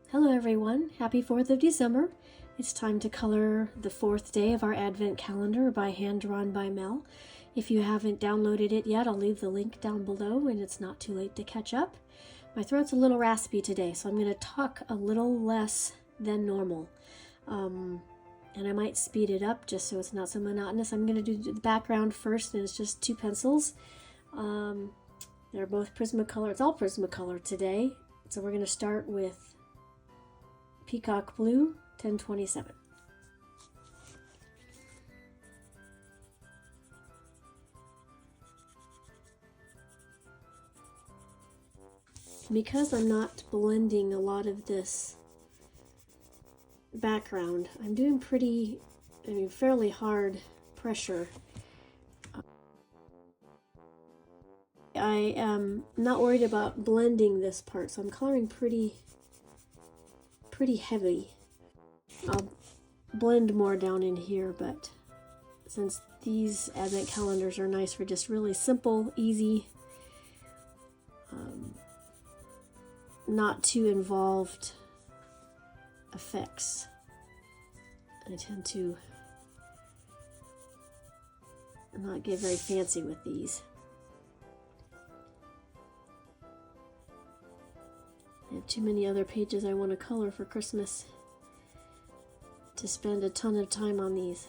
Hello everyone, happy 4th of December. It's time to color the 4th day of our Advent calendar by Hand Drawn by Mel. If you haven't downloaded it yet, I'll leave the link down below and it's not too late to catch up. My throat's a little raspy today, so I'm going to talk a little less than normal. And I might speed it up just so it's not so monotonous. I'm going to do the background first, and it's just 2 pencils. They're both Prismacolor. It's all Prismacolor today. So we're going to start with Peacock Blue 1027. Because I'm not blending a lot of this background, I'm doing fairly hard pressure. I am not worried about blending this part, so I'm coloring pretty heavy. I'll blend more down in here, but since these Advent calendars are nice for just really simple, easy, not too involved effects, I tend to not get very fancy with these. I have too many other pages I want to color for Christmas to spend a ton of time on these.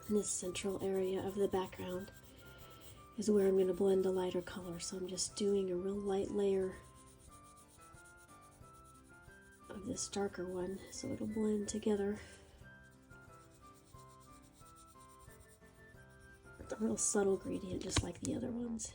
In this central area of the background is where I'm going to blend a lighter color, so I'm just doing a real light layer of this darker one so it'll blend together. A real subtle gradient, just like the other ones.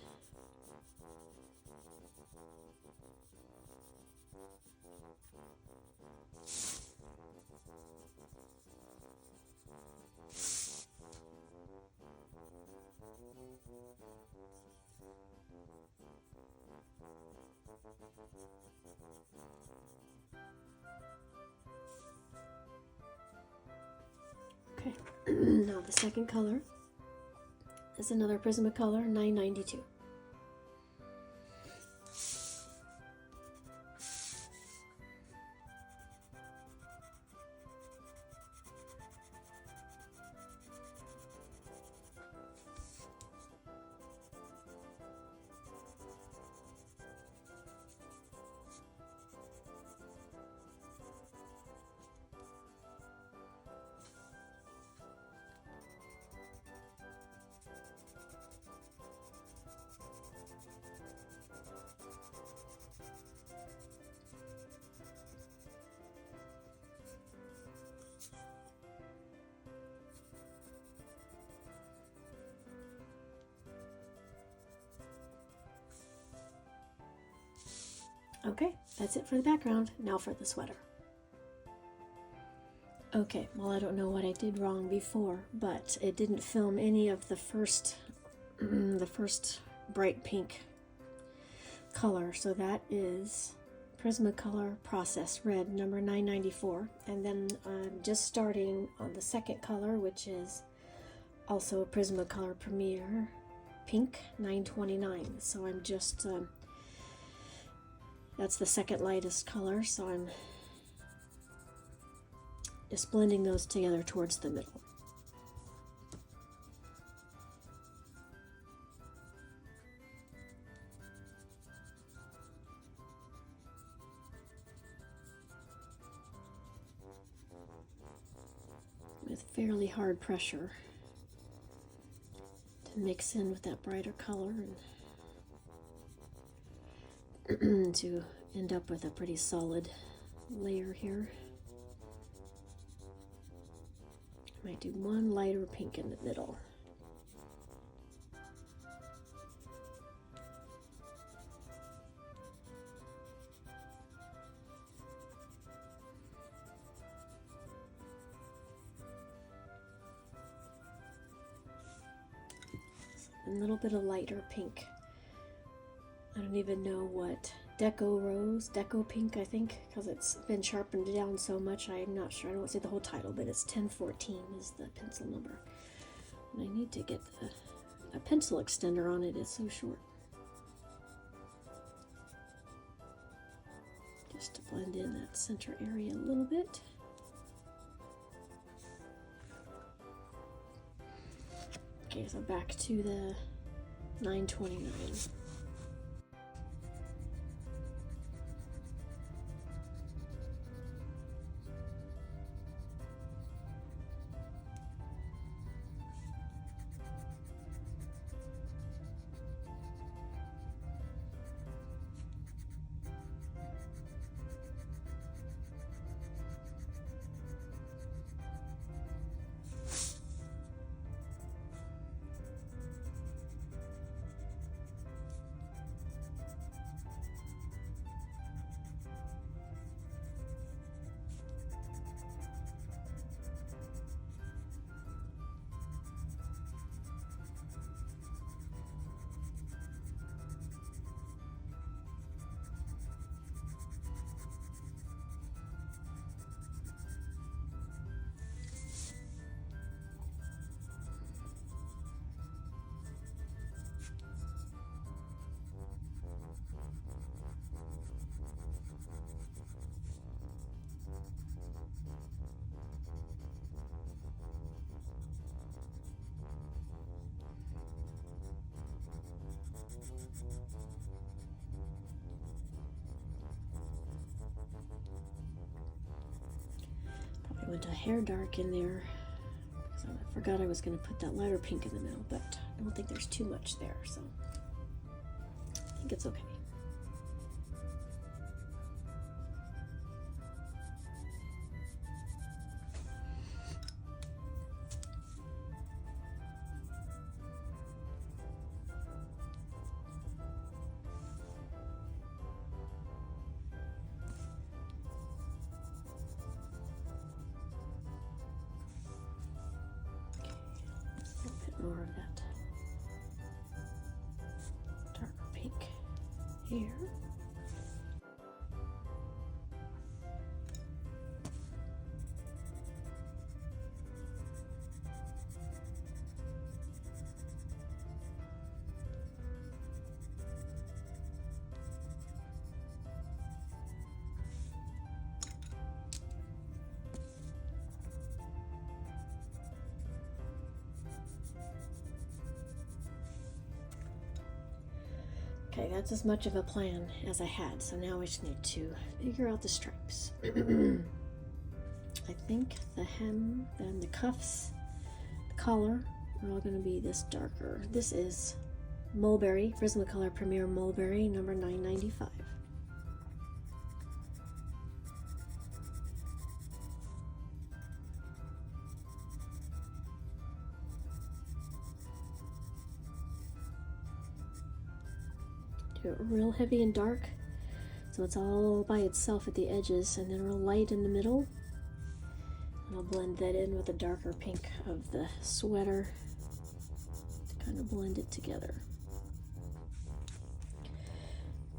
Okay, now the second color is another Prismacolor 992. Okay, that's it for the background. Now for the sweater. Okay, well, I don't know what I did wrong before, but it didn't film any of the first bright pink color. So that is Prismacolor Process Red number 994. And then I'm just starting on the second color, which is also Prismacolor Premier Pink 929. So I'm just that's the second lightest color, so I'm just blending those together towards the middle. With fairly hard pressure to mix in with that brighter color and to end up with a pretty solid layer here. I might do one lighter pink in the middle. A little bit of lighter pink. I don't even know what Deco Pink, I think, because it's been sharpened down so much. I'm not sure. I don't say the whole title, but it's 1014 is the pencil number. And I need to get a pencil extender on it. It's so short. Just to blend in that center area a little bit. Okay, so back to the 929. I went a hair dark in there because I forgot I was going to put that lighter pink in the middle, but I don't think there's too much there, so I think it's okay. More of that here. Okay, that's as much of a plan as I had, so now I just need to figure out the stripes. I think the hem and the cuffs, the collar, are all going to be this darker. This is Mulberry, Prismacolor Premier Mulberry, number 995. Do it real heavy and dark, so it's all by itself at the edges, and then real light in the middle. And I'll blend that in with the darker pink of the sweater to kind of blend it together.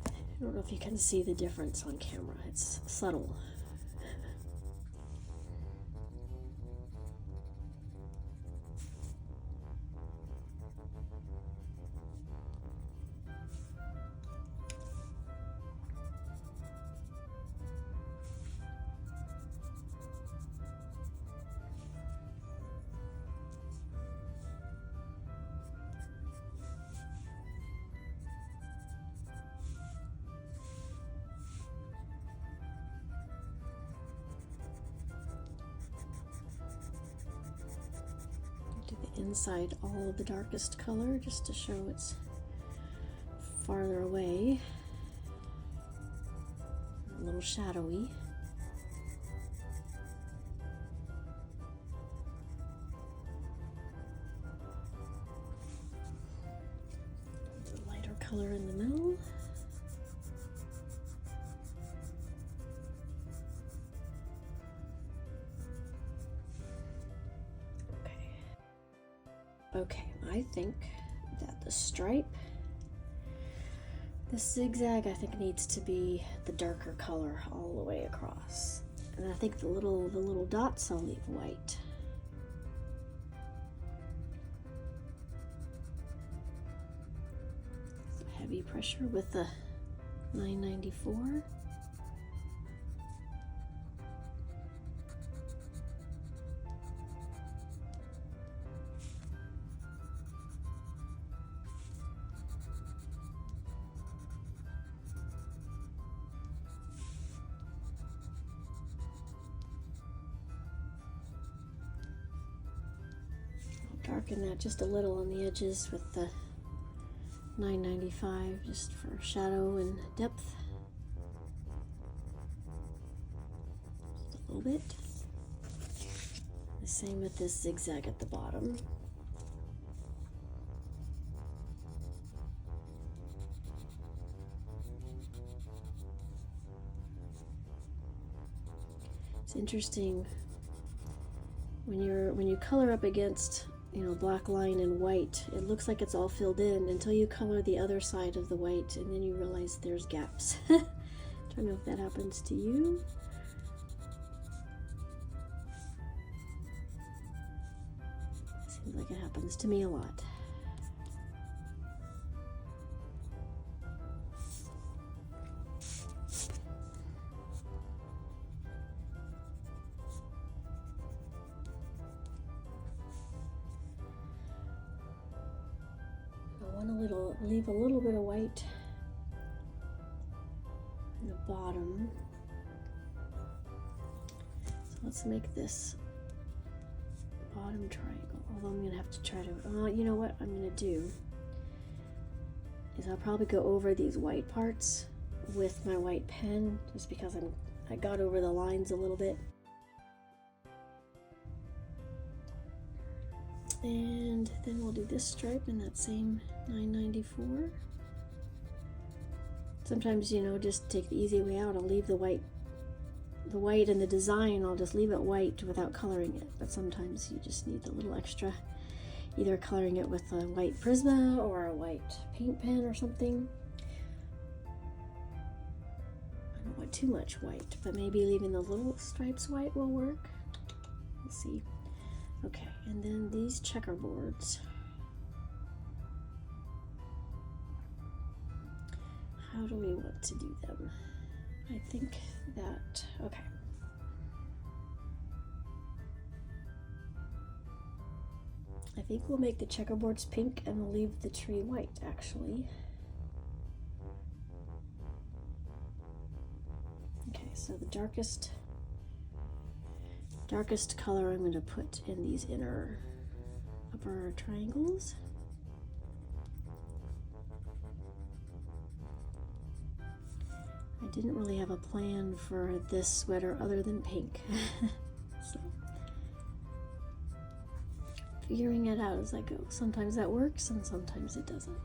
I don't know if you can see the difference on camera. It's subtle. Do the inside all of the darkest color just to show it's farther away, a little shadowy. The lighter color in the middle. Okay, I think that the stripe, the zigzag, I think needs to be the darker color all the way across. And I think the little dots I'll leave white. So heavy pressure with the 994. Darken that just a little on the edges with the 995 just for shadow and depth. Just a little bit. The same with this zigzag at the bottom. It's interesting when you color up against, you know, black line and white, it looks like it's all filled in until you color the other side of the white, and then you realize there's gaps. Don't know if that happens to you. Seems like it happens to me a lot. Leave a little bit of white in the bottom. So let's make this bottom triangle. Although I'm gonna have to try to, you know what I'm gonna do is I'll probably go over these white parts with my white pen, just because I got over the lines a little bit. And then we'll do this stripe in that same 994. Sometimes, you know, just take the easy way out. I'll leave the white in the design, I'll just leave it white without coloring it. But sometimes you just need a little extra, either coloring it with a white Prisma or a white paint pen or something. put too much white, but maybe leaving the little stripes white will work. We'll see. Okay, and then these checkerboards. How do we want to do them? I think that, okay. I think we'll make the checkerboards pink and we'll leave the tree white, actually. Okay, so the darkest color I'm going to put in these inner upper triangles. I didn't really have a plan for this sweater other than pink. So, figuring it out as I go. Sometimes that works and sometimes it doesn't.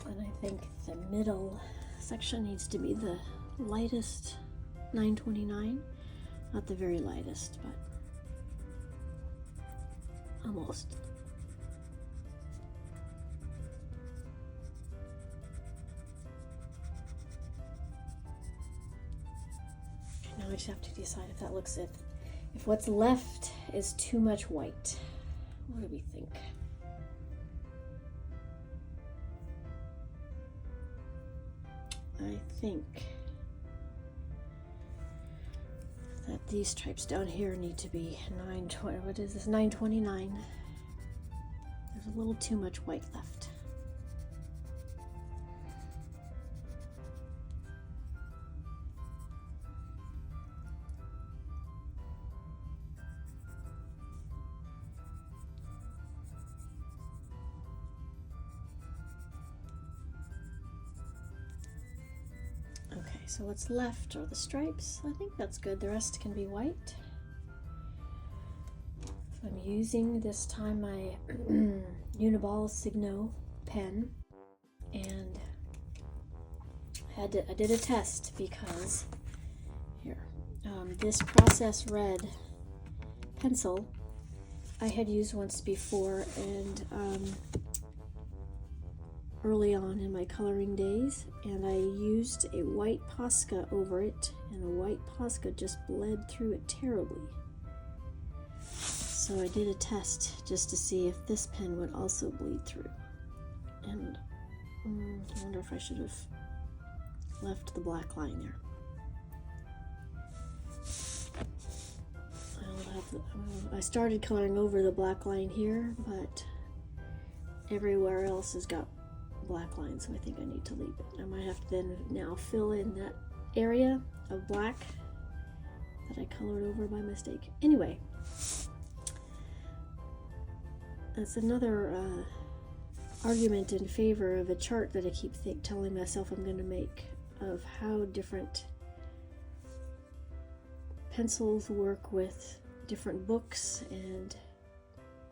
And I think the middle section needs to be the lightest 929. Not the very lightest, but almost. Okay, now I just have to decide if that looks if what's left is too much white. What do we think? I think that these stripes down here need to be 920. What is this? 929. There's a little too much white left. So what's left are the stripes. I think that's good. The rest can be white. So I'm using this time my Uniball Signo pen, and I did a test because here, this Process Red pencil I had used once before, and early on in my coloring days, and I used a white Posca over it, and the white Posca just bled through it terribly. So I did a test just to see if this pen would also bleed through, and I wonder if I should have left the black line there. I started coloring over the black line here, but everywhere else has got black line, so I think I need to leave it. I might have to then now fill in that area of black that I colored over by mistake. Anyway, that's another argument in favor of a chart that I keep telling myself I'm going to make, of how different pencils work with different books and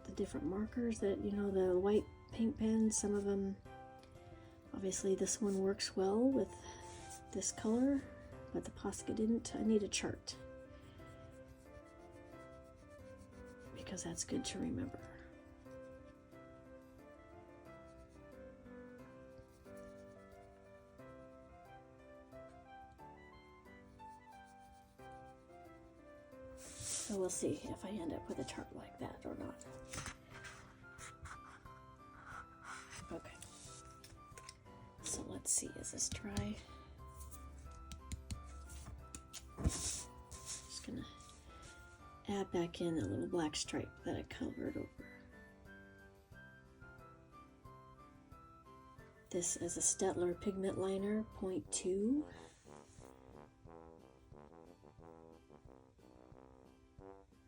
the different markers that, you know, the white paint pens, some of them, obviously this one works well with this color, but the Posca didn't. I need a chart because that's good to remember. So we'll see if I end up with a chart like that or not. Okay. So let's see, is this dry? Just gonna add back in that little black stripe that I colored over. This is a Staedtler pigment liner, 0.2.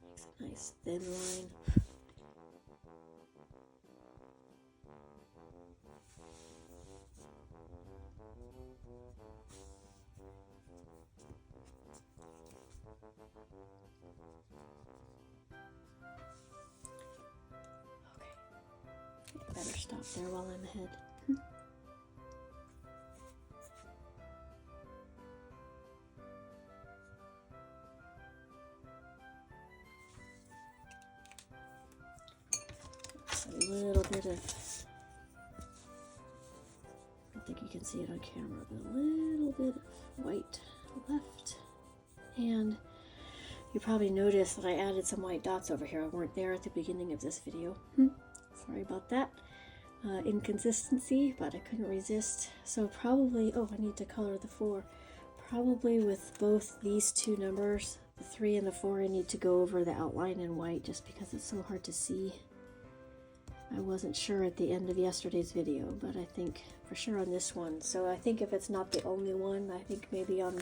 Makes a nice thin line. Better stop there while I'm ahead. A little bit of, I don't think you can see it on camera, but a little bit of white left. And you probably noticed that I added some white dots over here. I weren't there at the beginning of this video. Sorry about that. Inconsistency, but I couldn't resist. So probably, oh, I need to color the 4. Probably with both these two numbers, the 3 and the 4, I need to go over the outline in white just because it's so hard to see. I wasn't sure at the end of yesterday's video, but I think for sure on this one. So I think if it's not the only one, I think maybe on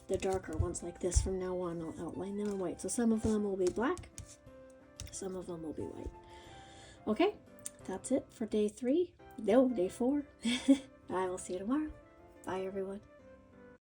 the darker ones like this from now on, I'll outline them in white. So some of them will be black, some of them will be white. Okay, that's it for day 3. No, day 4. I will see you tomorrow. Bye, everyone.